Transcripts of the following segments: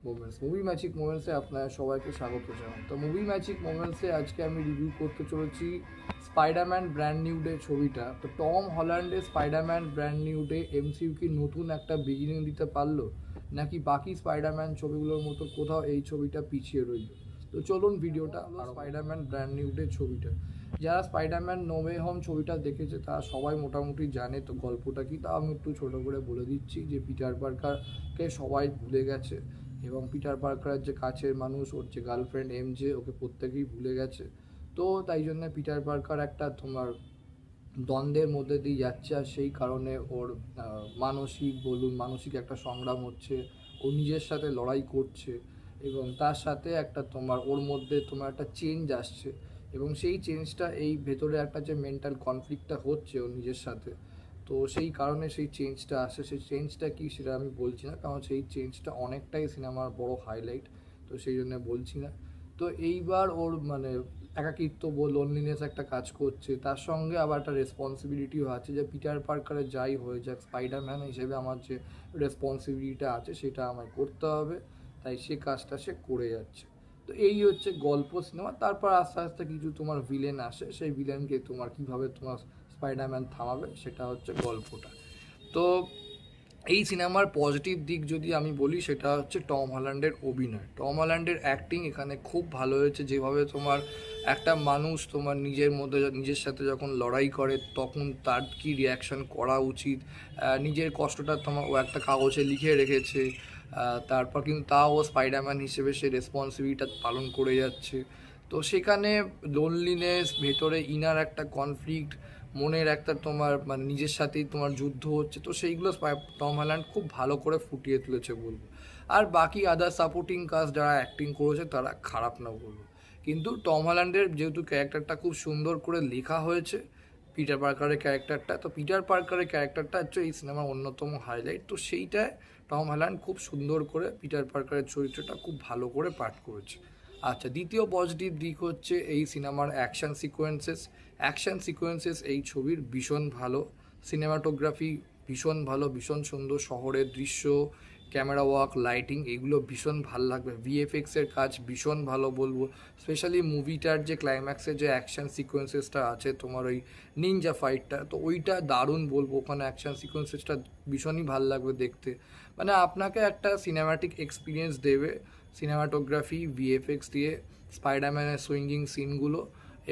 Moments movie magic মোমেন্টসে আপনার সবাইকে স্বাগত জানাই। তো মুভি ম্যাজিক মোমেন্টসে আজকে আমি রিভিউ করতে চলেছি স্পাইডারম্যান ব্র্যান্ড নিউ ডে ছবিটা। তো টম হল্যান্ডের Spiderman brand new day MCU কি নতুন একটা বিগিনিং দিতে পারলো, নাকি বাকি স্পাইডারম্যান ছবিগুলোর মতো কোথাও এই ছবিটা পিছিয়ে রইল? তো চলুন ভিডিওটা আর স্পাইডারম্যান ব্র্যান্ড নিউ ডে ছবিটা, যারা স্পাইডারম্যান নো ওয়ে হোম ছবিটা দেখেছে তারা সবাই মোটামুটি জানে। তো গল্পটা কি তা আমি একটু ছোটো করে বলে দিচ্ছি যে পিটার পার্কারকে সবাই ভুলে গেছে এবং পিটার পার্কারের যে কাছের মানুষ, ওর যে গার্লফ্রেন্ড এমজে, ওকে প্রত্যেকেই ভুলে গেছে। তো তাই জন্য পিটার পার্কার একটা তোমার দ্বন্দ্বের মধ্যে দিয়ে যাচ্ছে, আর সেই কারণে ওর মানসিক একটা সংগ্রাম হচ্ছে। ও নিজের সাথে লড়াই করছে এবং তার সাথে একটা তোমার ওর মধ্যে তোমার একটা চেঞ্জ আসছে, এবং সেই চেঞ্জটা এই ভেতরে একটা যে মেন্টাল কনফ্লিক্টটা হচ্ছে ওর নিজের সাথে, তো সেই কারণে সেই চেঞ্জটা আসে। সেই চেঞ্জটা কি সেটা আমি বলছি না, কারণ সেই চেঞ্জটা অনেকটাই সিনেমার বড় হাইলাইট, তো সেই জন্য বলছি না। তো এইবার ওর মানে একাকিত্ব লোনলিনেস একটা কাজ করছে, তার সঙ্গে আবার একটা রেসপন্সিবিলিটিও আছে যে পিটার পার্কারের যাই হয়ে যাক, স্পাইডারম্যান হিসেবে আমার যে রেসপন্সিবিলিটিটা আছে সেটা আমায় করতে হবে, তাই সে কাজটা সে করে যাচ্ছে। তো এই হচ্ছে গল্প সিনেমা। তারপর আস্তে আস্তে কিছু তোমার ভিলেন আসে, সেই ভিলেনকে তোমার কীভাবে তোমার স্পাইডারম্যান থামাবে সেটা হচ্ছে গল্পটা। তো এই সিনেমার পজিটিভ দিক যদি আমি বলি সেটা হচ্ছে টম হল্যান্ডের অভিনয়। টম হল্যান্ডের অ্যাক্টিং এখানে খুব ভালো হয়েছে। যেভাবে তোমার একটা মানুষ তোমার নিজের সাথে যখন লড়াই করে তখন তার কী রিয়াকশান করা উচিত, নিজের কষ্টটা তোমার ও একটা কাগজে লিখে রেখেছে, তারপর কিন্তু তাও স্পাইডারম্যান হিসেবে সে রেসপন্সিবিলিটিটা পালন করে যাচ্ছে। তো সেখানে লোনলিনেস, ভেতরে ইনার একটা কনফ্লিক্ট, মনের একটা তোমার মানে নিজের সাথেই তোমার যুদ্ধ হচ্ছে, তো সেইগুলো টম হল্যান্ড খুব ভালো করে ফুটিয়ে তুলেছে বলবো। আর বাকি আদার সাপোর্টিং কাস্ট যারা অ্যাক্টিং করেছে তারা খারাপ না বলবো, কিন্তু টম হল্যান্ডের যেহেতু ক্যারেক্টারটা খুব সুন্দর করে লেখা হয়েছে, পিটার পার্কারের ক্যারেক্টারটা, তো পিটার পার্কারের ক্যারেক্টারটা হচ্ছে এই সিনেমার অন্যতম হাইলাইট। তো সেইটায় টম হল্যান্ড খুব সুন্দর করে পিটার পার্কারের চরিত্রটা খুব ভালো করে পাঠ করেছে। আচ্ছা, দ্বিতীয় পজিটিভ দিক হচ্ছে এই সিনেমার অ্যাকশান সিকোয়েন্সেস এই ছবির ভীষণ ভালো। সিনেমাটোগ্রাফি ভীষণ ভালো, ভীষণ সুন্দর, শহরের দৃশ্য, ক্যামেরা ওয়ার্ক, লাইটিং, এগুলো ভীষণ ভালো লাগবে। ভিএফএক্সের কাজ ভীষণ ভালো বলবো। স্পেশালি মুভিটার যে ক্লাইম্যাক্সের যে অ্যাকশান সিকোয়েন্সেসটা আছে তোমার ওই নিনজা ফাইটটা, তো ওইটা দারুণ বলবো। ওখানে অ্যাকশান সিকোয়েন্সেসটা ভীষণই ভালো লাগবে দেখতে, মানে আপনাকে একটা সিনেম্যাটিক এক্সপিরিয়েন্স দেবে সিনেমাটোগ্রাফি ভিএফএক্স দিয়ে, স্পাইডারম্যানের সুইঙ্গিং সিনগুলো,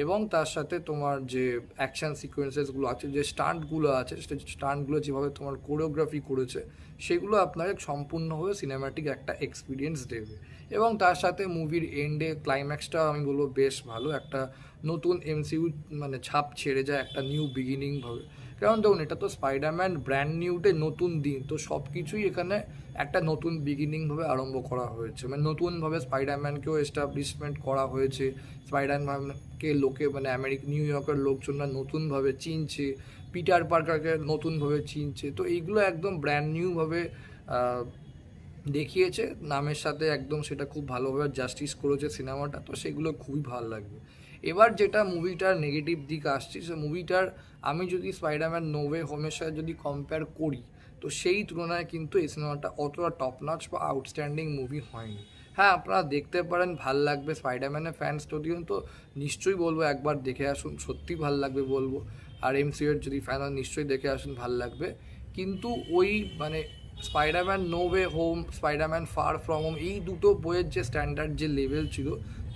এবং তার সাথে তোমার যে অ্যাকশান সিকোয়েন্সেসগুলো আছে, যে স্টান্টগুলো আছে, স্টান্টগুলো যেভাবে তোমার কোরিওগ্রাফি করেছে সেগুলো আপনাকে সম্পূর্ণভাবে সিনেম্যাটিক একটা এক্সপিরিয়েন্স দেবে। এবং তার সাথে মুভির এন্ডে ক্লাইম্যাক্সটা আমি বলবো বেশ ভালো, একটা নতুন এমসিইউ মানে ছাপ ছেড়ে যায়, একটা নিউ বিগিনিং ভাবে। কারণ দেখুন, এটা তো স্পাইডারম্যান ব্র্যান্ড নিউ ডে, নতুন দিন, তো সব কিছুই এখানে একটা নতুন বিগিনিংভাবে আরম্ভ করা হয়েছে, মানে নতুনভাবে স্পাইডারম্যানকেও এস্টাবলিশমেন্ট করা হয়েছে। স্পাইডারম্যানকে লোকে মানে নিউ ইয়র্কের লোকজনরা নতুনভাবে চিনছে, পিটার পার্কারকে নতুনভাবে চিনছে। তো এইগুলো একদম ব্র্যান্ড নিউভাবে দেখিয়েছে, নামের সাথে একদম সেটা খুব ভালোভাবে জাস্টিস করেছে সিনেমাটা, তো সেগুলো খুবই ভালো লাগবে। এবার যেটা মুভিটার নেগেটিভ দিক আসছে, সে মুভিটার আমি যদি স্পাইডারম্যান নো ওয়ে হোমের সাথে যদি কম্পেয়ার করি, তো সেই তুলনায় কিন্তু এই সিনেমাটা অতটা টপ নচ বা আউটস্ট্যান্ডিং মুভি হয়নি। হ্যাঁ, আপনারা দেখতে পারেন, ভাল লাগবে, স্পাইডারম্যানের ফ্যান্স যদিও, তো নিশ্চয়ই বলবো একবার দেখে আসুন, সত্যি ভাল লাগবে বলবো। আর এমসিইউর যদি ফ্যান হন নিশ্চয়ই দেখে আসুন, ভাল লাগবে। কিন্তু ওই মানে Spiderman no way home, Spiderman far from home, এই দুটো বইয়ের যে স্ট্যান্ডার্ড যে লেভেল ছিল,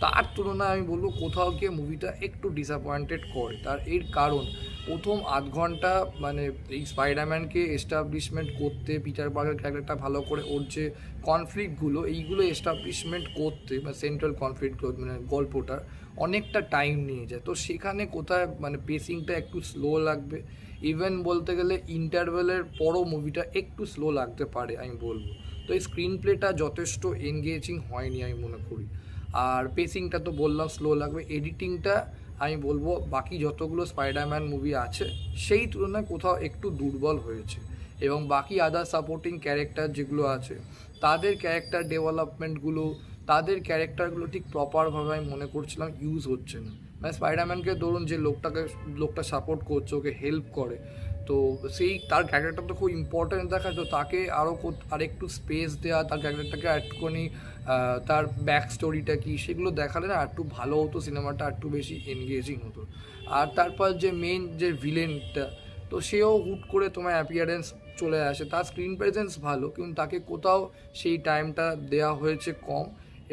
তার তুলনায় আমি বলবো কোথাও গিয়ে মুভিটা একটু ডিসঅ্যাপয়েন্টেড করে। তার এর কারণ, প্রথম আধ ঘন্টা মানে এই স্পাইডারম্যানকে এস্টাবলিশমেন্ট করতে, পিটার পার্কার ক্যারেক্টারটা ভালো করে, ওর যে কনফ্লিক্টগুলো এইগুলো এস্টাবলিশমেন্ট করতে, বা সেন্ট্রাল কনফ্লিক্ট মানে গল্পটার অনেকটা টাইম নিয়ে যায়। তো সেখানে কোথায় মানে পেসিংটা একটু স্লো লাগবে, ইভেন বলতে গেলে ইন্টারভেলের পরও মুভিটা একটু স্লো লাগতে পারে আমি বলবো। তো এই স্ক্রিন প্লেটা যথেষ্ট এনগেজিং হয়নি আমি মনে করি। আর পেসিংটা তো বললাম স্লো লাগবে। এডিটিংটা আমি বলবো বাকি যতগুলো স্পাইডারম্যান মুভি আছে সেই তুলনায় কোথাও একটু দুর্বল হয়েছে। এবং বাকি আদার সাপোর্টিং ক্যারেক্টার যেগুলো আছে তাদের ক্যারেক্টার ডেভেলপমেন্টগুলো, তাদের ক্যারেক্টারগুলো ঠিক প্রপারভাবে আমি মনে করছিলাম ইউজ হচ্ছে না। মানে স্পাইডারম্যানকে ধরুন, যে লোকটা সাপোর্ট করছে, ওকে হেল্প করে, তো সেই তার ক্যারেক্টারটা তো খুব ইম্পর্ট্যান্ট দেখায়, তো তাকে আরেকটু স্পেস দেওয়া, তার ক্যারেক্টারটাকে একটুখানি তার ব্যাক স্টোরিটা কী সেগুলো দেখালে না একটু ভালো হতো, সিনেমাটা একটু বেশি এনগেজিং হতো। আর তারপর যে মেন যে ভিলেনটা, তো সেও হুট করে তোমার অ্যাপিয়ারেন্স চলে আসে, তার স্ক্রিন প্রেজেন্স ভালো কিন্তু তাকে কোথাও সেই টাইমটা দেওয়া হয়েছে কম,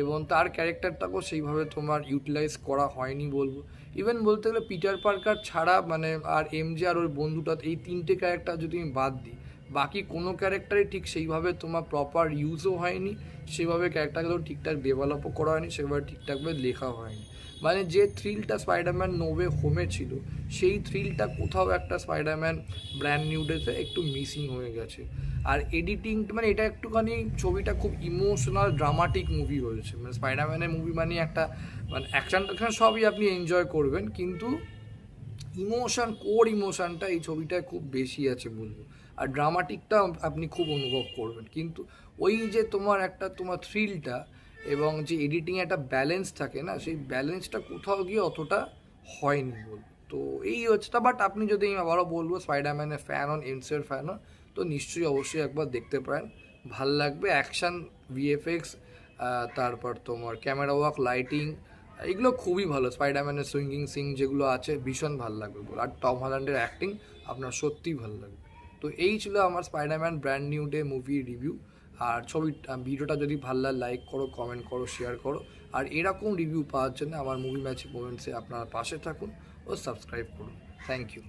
এবং তার ক্যারেক্টারটাকেও সেইভাবে তোমার ইউটিলাইজ করা হয়নি বলবো। ইভেন বলতে গেলে পিটার পার্কার ছাড়া মানে আর এমজে আর ওর বন্ধুটা, এই তিনটে ক্যারেক্টার যদি আমি বাদ দিই, বাকি কোনো ক্যারেক্টারই ঠিক সেইভাবে তোমার প্রপার ইউজও হয়নি, সেভাবে ক্যারেক্টারগুলো ঠিকঠাক ডেভেলপও করা হয়নি, সেভাবে ঠিকঠাকভাবে লেখা হয়নি। মানে যে থ্রিলটা স্পাইডারম্যান নোবে হোমে ছিল, সেই থ্রিলটা কোথাও একটা স্পাইডারম্যান ব্র্যান্ড নিউডেতে একটু মিসিং হয়ে গেছে। আর এডিটিং মানে এটা একটুখানি ছবিটা খুব ইমোশনাল ড্রামাটিক মুভি হয়েছে, মানে স্পাইডারম্যানের মুভি মানে একটা মানে অ্যাকশন ট্যাকশন সবই আপনি এনজয় করবেন, কিন্তু কোর ইমোশনটা এই ছবিটায় খুব বেশি আছে বলবো, আর ড্রামাটিকটা আপনি খুব অনুভব করবেন। কিন্তু ওই যে তোমার থ্রিলটা এবং যে এডিটিং একটা ব্যালেন্স থাকে না, সেই ব্যালেন্সটা কোথাও গিয়ে অতটা হয়নি বলবো। তো এই হচ্ছে তা, বাট আপনি যদি আমি আবারও বলবো স্পাইডারম্যানের ফ্যান হন, এমসির ফ্যান হন, তো নিশ্চয়ই অবশ্যই একবার দেখতে পারেন, ভাল লাগবে। অ্যাকশান, ভিএফএক্স, তারপর তোমার ক্যামেরা ওয়ার্ক, লাইটিং, এগুলো খুবই ভালো। স্পাইডারম্যানের সুইঙ্গিং সিন যেগুলো আছে ভীষণ ভালো লাগবে বলে, আর টম হল্যান্ডের অ্যাক্টিং আপনার সত্যিই ভালো লাগবে। তো এই ছিল আমার Spiderman brand new day movie review. আর ভিডিওটা যদি ভালো লাগে লাইক করো, কমেন্ট করো, শেয়ার করো, আর এরকম রিভিউ পাওয়ার জন্য আমার মুভি ম্যাজিক মোমেন্টসে আপনারা পাশে থাকুন ও সাবস্ক্রাইব করুন। Thank you.